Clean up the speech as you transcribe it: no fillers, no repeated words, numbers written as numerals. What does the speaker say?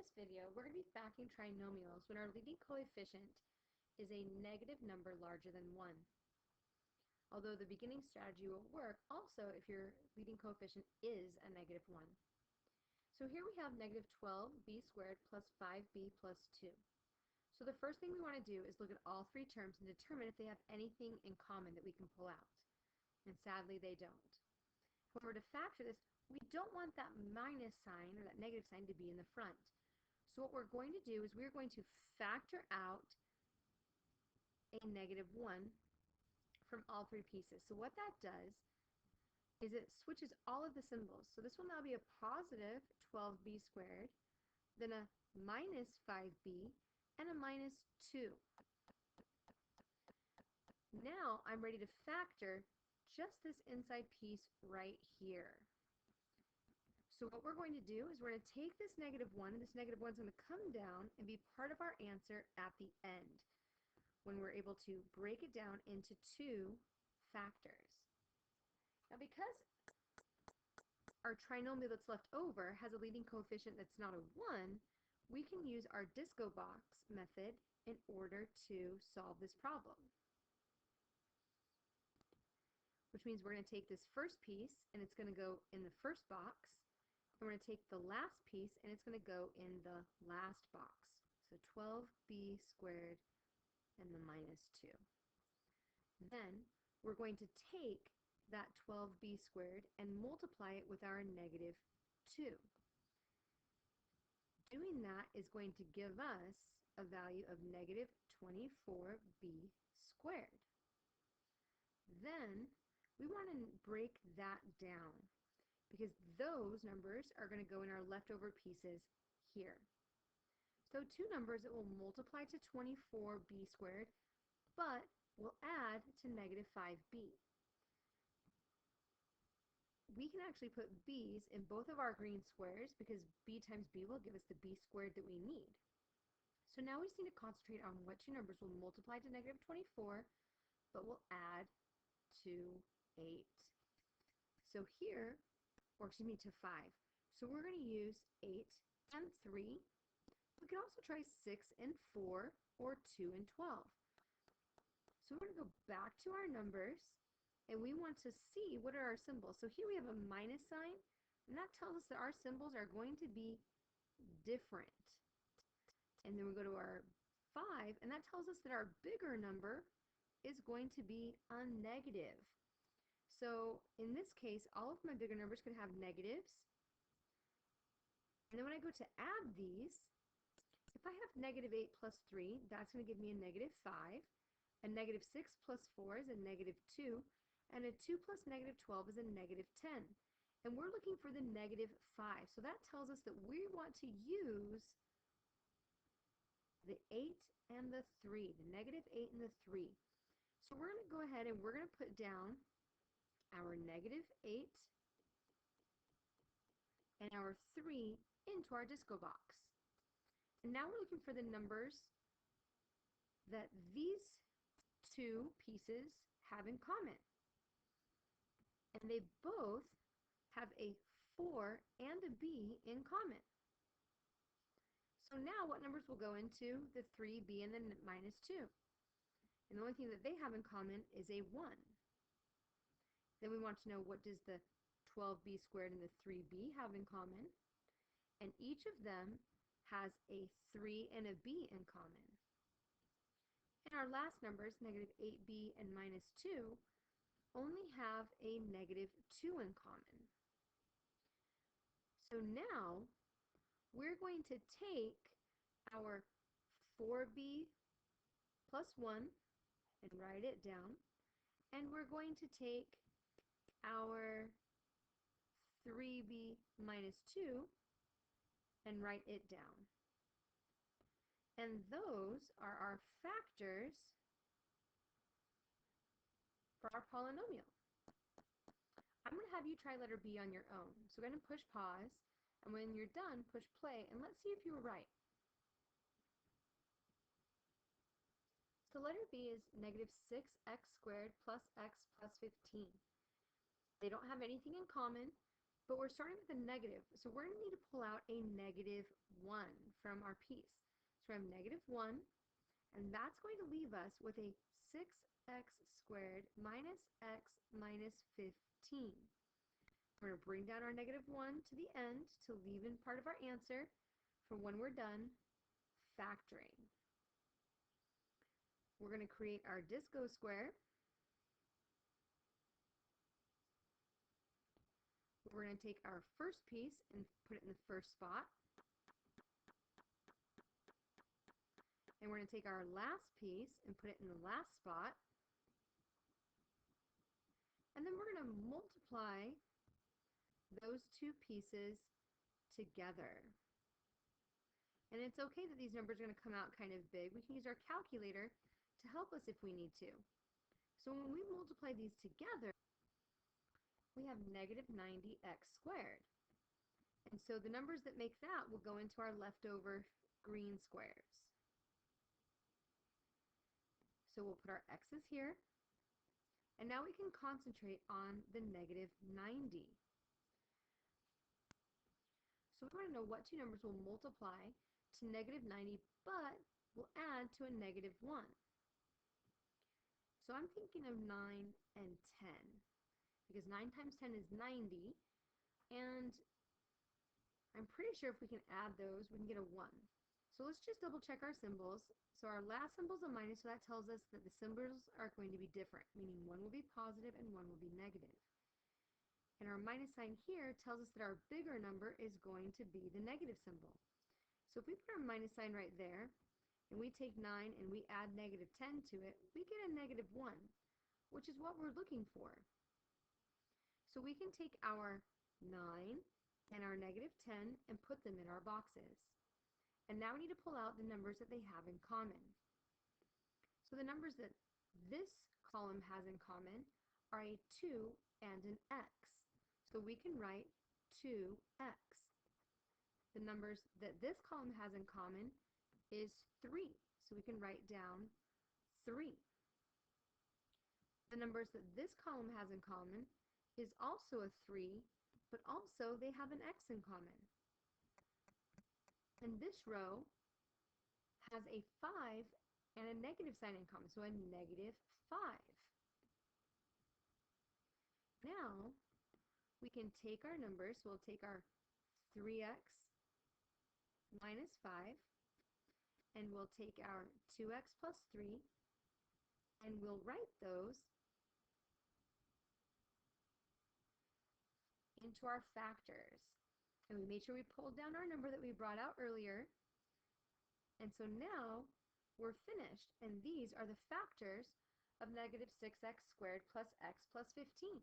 this video, we're going to be factoring trinomials when our leading coefficient is a negative number larger than 1. Although the beginning strategy will work also if your leading coefficient is a negative 1. So here we have negative 12b squared plus 5b plus 2. So the first thing we want to do is look at all three terms and determine if they have anything in common that we can pull out. And sadly, they don't. However, to factor this, we don't want that minus sign or that negative sign to be in the front. So what we're going to do is we're going to factor out a negative 1 from all three pieces. So what that does is it switches all of the symbols. So this will now be a positive 12b squared, then a minus 5b, and a minus 2. Now I'm ready to factor just this inside piece right here. So what we're going to do is we're going to take this negative 1, and this negative 1 is going to come down and be part of our answer at the end when we're able to break it down into two factors. Now because our trinomial that's left over has a leading coefficient that's not a 1, we can use our disco box method in order to solve this problem. Which means we're going to take this first piece and it's going to go in the first box. And we're going to take the last piece and it's going to go in the last box. So 12b squared and the minus 2. Then we're going to take that 12b squared and multiply it with our negative 2. Doing that is going to give us a value of negative 24b squared. Then we want to break that down because those numbers are going to go in our leftover pieces here. So two numbers that will multiply to 24b squared, but will add to negative 5b. We can actually put b's in both of our green squares because b times b will give us the b squared that we need. So now we just need to concentrate on what two numbers will multiply to negative 24, but will add to 8. So here, or excuse me, to 5. So we're going to use 8 and 3. We can also try 6 and 4 or 2 and 12. So we're going to go back to our numbers and we want to see what are our symbols. So here we have a minus sign, and that tells us that our symbols are going to be different. And then we go to our 5, and that tells us that our bigger number is going to be a negative. So in this case, all of my bigger numbers could have negatives. And then when I go to add these, if I have negative 8 plus 3, that's going to give me a negative 5. A negative 6 plus 4 is a negative 2. And a 2 plus negative 12 is a negative 10. And we're looking for the negative 5. So that tells us that we want to use the 8 and the 3, the negative 8 and the 3. So we're going to go ahead and we're going to put down our negative 8 and our 3 into our disco box. And now we're looking for the numbers that these two pieces have in common. And they both have a 4 and a b in common. So now what numbers will go into the 3b and the minus 2? And the only thing that they have in common is a 1. Then we want to know what does the 12b squared and the 3b have in common. And each of them has a 3 and a b in common. And our last numbers, negative 8b and minus 2, only have a negative 2 in common. So now we're going to take our 4b plus 1 and write it down, and we're going to take our 3b minus 2 and write it down. And those are our factors for our polynomial. I'm going to have you try letter B on your own. So go ahead and push pause, and when you're done, push play, and let's see if you were right. So letter B is negative 6x squared plus x plus 15. They don't have anything in common, but we're starting with a negative, so we're going to need to pull out a negative 1 from our piece. So we have negative 1, and that's going to leave us with a 6x squared minus x minus 15. We're going to bring down our negative 1 to the end to leave in part of our answer for when we're done factoring. We're going to create our disco square. We're going to take our first piece and put it in the first spot. And we're going to take our last piece and put it in the last spot. And then we're going to multiply those two pieces together. And it's okay that these numbers are going to come out kind of big. We can use our calculator to help us if we need to. So when we multiply these together, we have negative 90x squared. And so the numbers that make that will go into our leftover green squares. So we'll put our x's here. And now we can concentrate on the negative 90. So we want to know what two numbers will multiply to negative 90, but will add to a negative 1. So I'm thinking of 9 and 10, because 9 times 10 is 90, and I'm pretty sure if we can add those, we can get a 1. So let's just double check our symbols. So our last symbol is a minus, so that tells us that the symbols are going to be different, meaning one will be positive and one will be negative. And our minus sign here tells us that our bigger number is going to be the negative symbol. So if we put our minus sign right there, and we take 9 and we add negative 10 to it, we get a negative 1, which is what we're looking for. So we can take our 9 and our negative 10 and put them in our boxes. And now we need to pull out the numbers that they have in common. So the numbers that this column has in common are a 2 and an x. So we can write 2x. The numbers that this column has in common is 3. So we can write down 3. The numbers that this column has in common is also a 3, but also they have an x in common. And this row has a 5 and a negative sign in common, so a negative 5. Now, we can take our numbers, so we'll take our 3x minus 5, and we'll take our 2x plus 3, and we'll write those into our factors. And we made sure we pulled down our number that we brought out earlier. And so now we're finished, and these are the factors of negative 6x squared plus x plus 15.